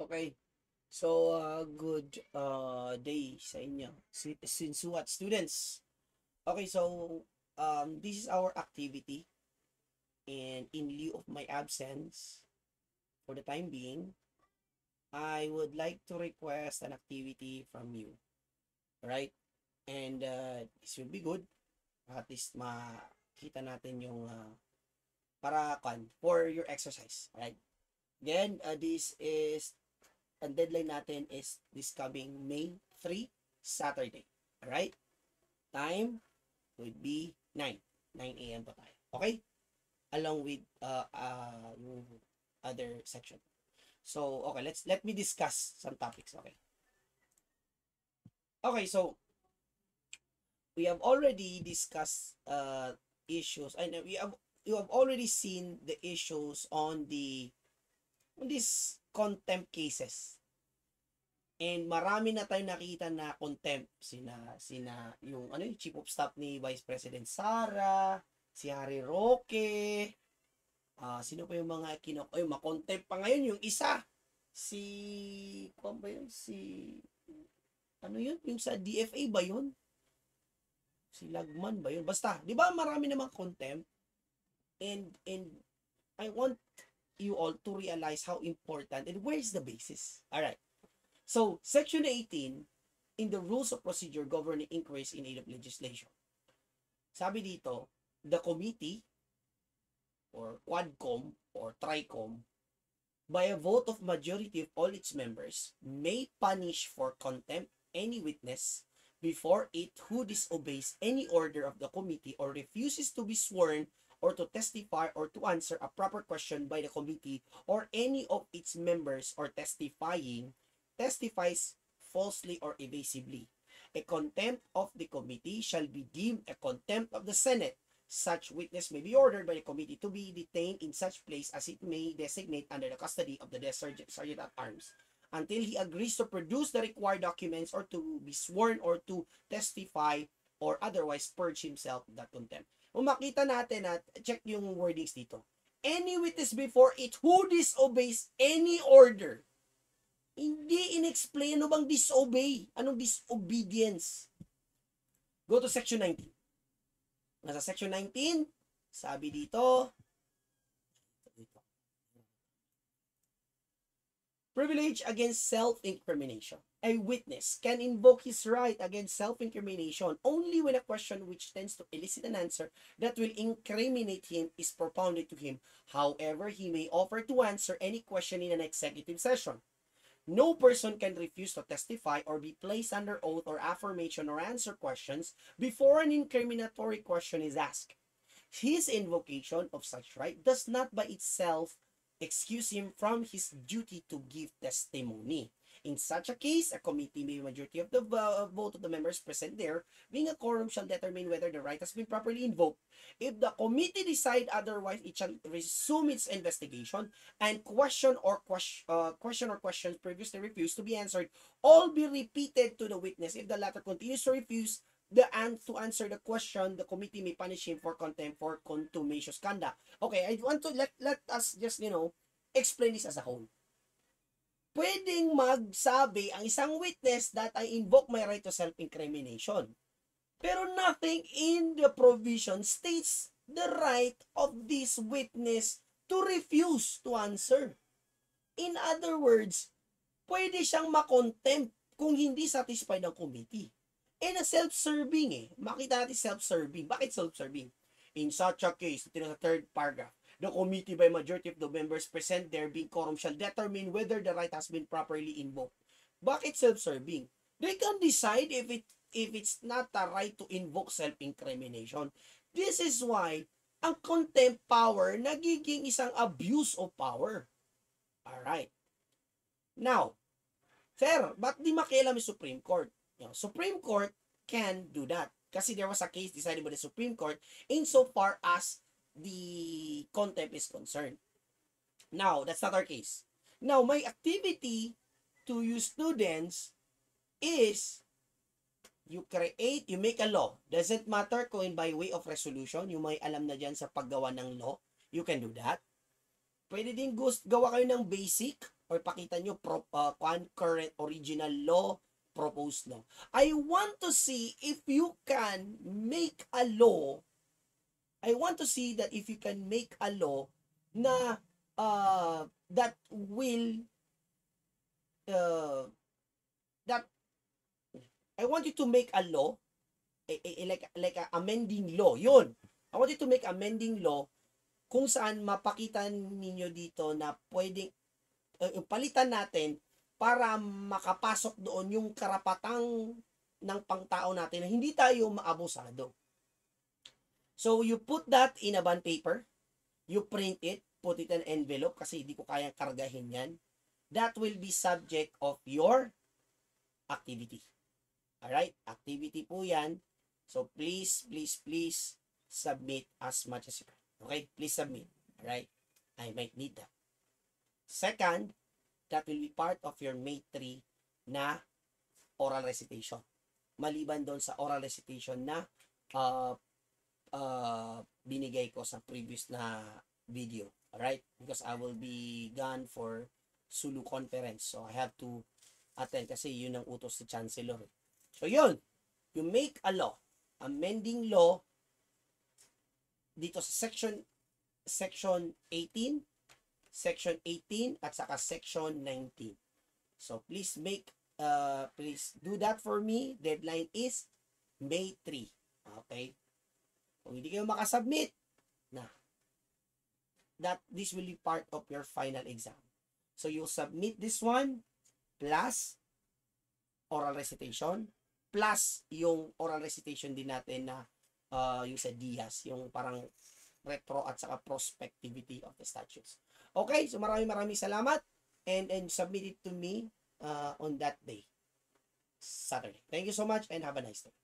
Okay. So, good day sa inyo. Since what students? Okay, so this is our activity, and in lieu of my absence for the time being, I would like to request an activity from you, right? And this will be good. At least makita natin yung for your exercise, right? Then, this is ang deadline natin is this coming May 3, Saturday. Alright? Time would be 9. 9 a.m. pa tayo. Okay? Along with yung other section. So, okay, let me discuss some topics. Okay. Okay, so we have already discussed issues, and you have already seen the issues on these contempt cases. And marami na tayong nakita na contempt. Sina yung Chief of Staff ni Vice President Sara, si Harry Roque, sino pa yung mga makontempt pa ngayon yung isa. Kung ba yun? Yung sa DFA ba yun? Si Lagman ba yun? Basta, di ba marami namang contempt? And I want you all to realize how important and where is the basis. Alright. So, Section 18 in the Rules of Procedure Governing Inquiries in Aid of Legislation. Sabi dito, the committee or Quadcom or Tricom, by a vote of majority of all its members, may punish for contempt any witness before it who disobeys any order of the committee or refuses to be sworn or to testify or to answer a proper question by the committee or any of its members or testifies falsely or evasively. A contempt of the committee shall be deemed a contempt of the Senate. Such witness may be ordered by the committee to be detained in such place as it may designate under the custody of the Sergeant at Arms until he agrees to produce the required documents or to be sworn or to testify or otherwise purge himself of that contempt. Kung makita natin at check yung wordings dito. Any witness before it who disobeys any order. Hindi in-explain ano bang disobey. Anong disobedience? Go to section 19. Nasa section 19, sabi dito, privilege against self-incrimination. A witness can invoke his right against self-incrimination only when a question which tends to elicit an answer that will incriminate him is propounded to him. However, he may offer to answer any question in an executive session. No person can refuse to testify or be placed under oath or affirmation or answer questions before an incriminatory question is asked. His invocation of such right does not by itself excuse him from his duty to give testimony. In such a case, a committee may majority of the vote of the members present there, being a quorum, shall determine whether the right has been properly invoked. If the committee decide otherwise, it shall resume its investigation and questions previously refused to be answered all be repeated to the witness. If the latter continues to refuse to answer the question, the committee may punish him for contempt for contumacious conduct. Okay, I want to let us just explain this as a whole. Pwedeng magsabi ang isang witness that I invoke my right to self-incrimination. Pero nothing in the provision states the right of this witness to refuse to answer. In other words, pwede siyang makontempt kung hindi satisfied ang committee. Eh na self-serving Makita natin self-serving. Bakit self-serving? In such a case, ito na sa third paragraph, the committee by majority of the members present there being quorum shall determine whether the right has been properly invoked. Bakit self-serving? They can decide if it's not a right to invoke self-incrimination. This is why ang contempt power nagiging isang abuse of power. Alright. Now, sir, ba't di makialam yung Supreme Court? Supreme Court can do that. Kasi there was a case decided by the Supreme Court insofar as the contempt is concerned. Now, that's not our case. Now, my activity to you students is you make a law. Doesn't matter kung by way of resolution, yung may alam na dyan sa paggawa ng law, you can do that. Pwede din gawa kayo ng basic or pakita nyo current original law, proposed law. I want to see if you can make a law. I want to see that if you can make a law na that will that I want you to make a law like a amending law. Yun. I want you to make amending law kung saan mapakita ninyo dito na pwedeng palitan natin para makapasok doon yung karapatang ng pangtao natin na hindi tayo maabusado. So, you put that in a bond paper, you print it, put it in envelope kasi hindi ko kayang kargahin yan. That will be subject of your activity. Alright? Activity po yan. So, please, please, please submit as much as you can. Okay? Please submit. Alright? I might need that. Second, that will be part of your May 3 na oral recitation. Maliban doon sa oral recitation na binigay ko sa previous na video. Alright? Because I will be gone for Sulu conference. So, I have to attend kasi yun ang utos si Chancellor. So, yun. You make a law. Amending law dito sa section 18, section 18 at saka section 19. So, please please do that for me. Deadline is May 3. Okay? Kung hindi kayo makasubmit, this will be part of your final exam. So, you submit this one plus oral recitation plus yung oral recitation din natin na yung sa DIAS, yung parang retro at saka prospectivity of the statutes. Okay, so maraming salamat and submit it to me on that day, Saturday. Thank you so much and have a nice day.